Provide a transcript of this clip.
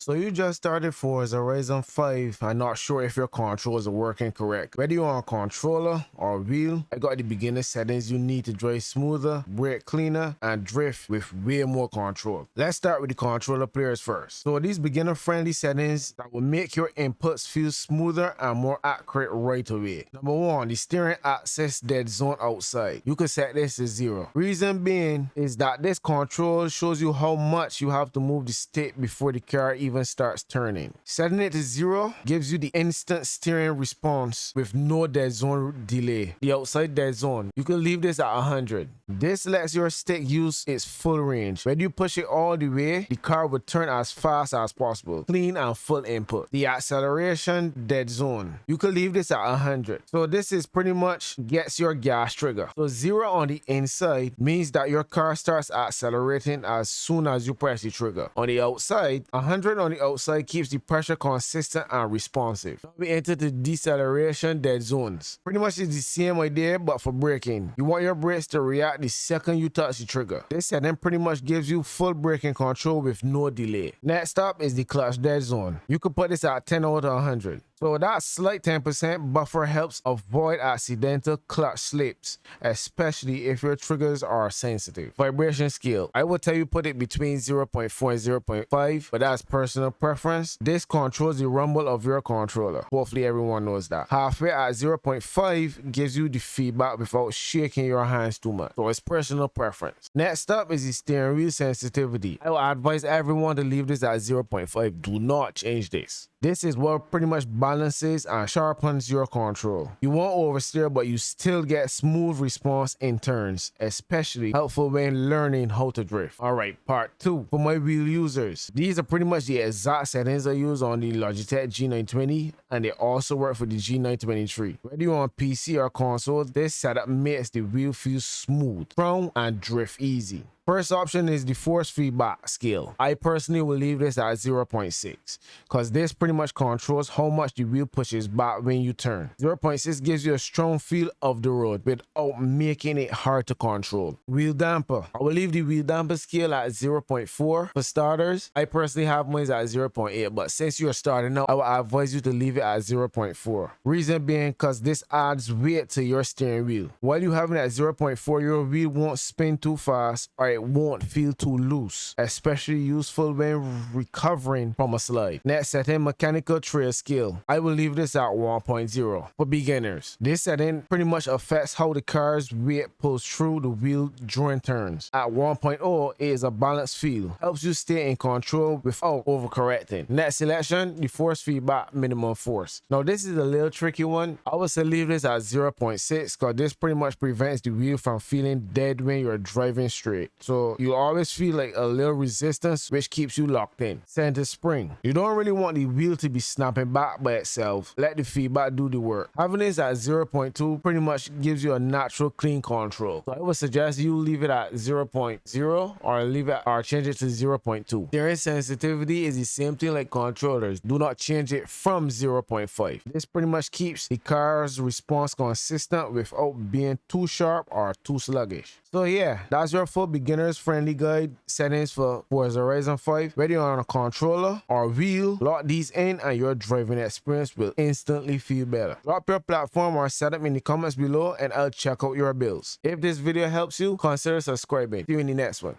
So you just started Forza Horizon 5 and not sure if your controls are working correct. Whether you're on controller or wheel, I got the beginner settings you need to drive smoother, brake cleaner, and drift with way more control. Let's start with the controller players first. So these beginner friendly settings that will make your inputs feel smoother and more accurate right away. Number 1, the steering access dead zone outside. You can set this to 0. Reason being is that this control shows you how much you have to move the stick before the car even starts turning. Setting it to 0 gives you the instant steering response with no dead zone delay. The outside dead zone, you can leave this at 100. This lets your stick use its full range. When you push it all the way, the car will turn as fast as possible. Clean and full input. The acceleration dead zone, you can leave this at 100. So this is pretty much gets your gas trigger. So 0 on the inside means that your car starts accelerating as soon as you press the trigger. On the outside, 100 on the outside keeps the pressure consistent and responsive. Now we enter the deceleration dead zones. Pretty much it's the same idea but for braking. You want your brakes to react the second you touch the trigger. This setting pretty much gives you full braking control with no delay. Next up is the clutch dead zone. You can put this at 10 out of 100. So that slight 10% buffer helps avoid accidental clutch slips, especially if your triggers are sensitive. Vibration scale, I would tell you put it between 0.4 and 0.5, but that's personal preference. This controls the rumble of your controller. Hopefully everyone knows that. Halfway at 0.5 gives you the feedback without shaking your hands too much. So it's personal preference. Next up is the steering wheel sensitivity. I will advise everyone to leave this at 0.5. Do not change this. This is what pretty much balances and sharpens your control. You won't oversteer, but you still get smooth response in turns, especially helpful when learning how to drift. Alright, part 2. For my wheel users, these are pretty much the exact settings I use on the Logitech G920, and they also work for the G923. Whether you're on PC or console, this setup makes the wheel feel smooth, strong, and drift easy. First option is the force feedback scale. I personally will leave this at 0.6 because this pretty much controls how much the wheel pushes back when you turn. 0.6 gives you a strong feel of the road without making it hard to control. Wheel damper. I will leave the wheel damper scale at 0.4 for starters. I personally have mine at 0.8, but since you're starting out, I will advise you to leave it at 0.4. Reason being because this adds weight to your steering wheel. While you have it at 0.4, your wheel won't spin too fast or it won't feel too loose, especially useful when recovering from a slide. Next setting, mechanical trail scale. I will leave this at 1.0 for beginners. This setting pretty much affects how the car's weight pulls through the wheel during turns. At 1.0, it is a balanced feel, helps you stay in control without overcorrecting. Next selection, the force feedback minimum force. Now this is a little tricky one. I would say leave this at 0.6 because this pretty much prevents the wheel from feeling dead when you're driving straight. So you always feel like a little resistance, which keeps you locked in. Center spring. You don't really want the wheel to be snapping back by itself. Let the feedback do the work. Having this at 0.2 pretty much gives you a natural clean control. So I would suggest you leave it at 0.0 or leave it or change it to 0.2. Steering sensitivity is the same thing like controllers. Do not change it from 0.5. This pretty much keeps the car's response consistent without being too sharp or too sluggish. So yeah, that's your full beginners friendly guide settings for Forza Horizon 5. Whether you're on a controller or wheel, lock these in and your driving experience will instantly feel better. Drop your platform or setup in the comments below and I'll check out your builds. If this video helps you, consider subscribing. See you in the next one.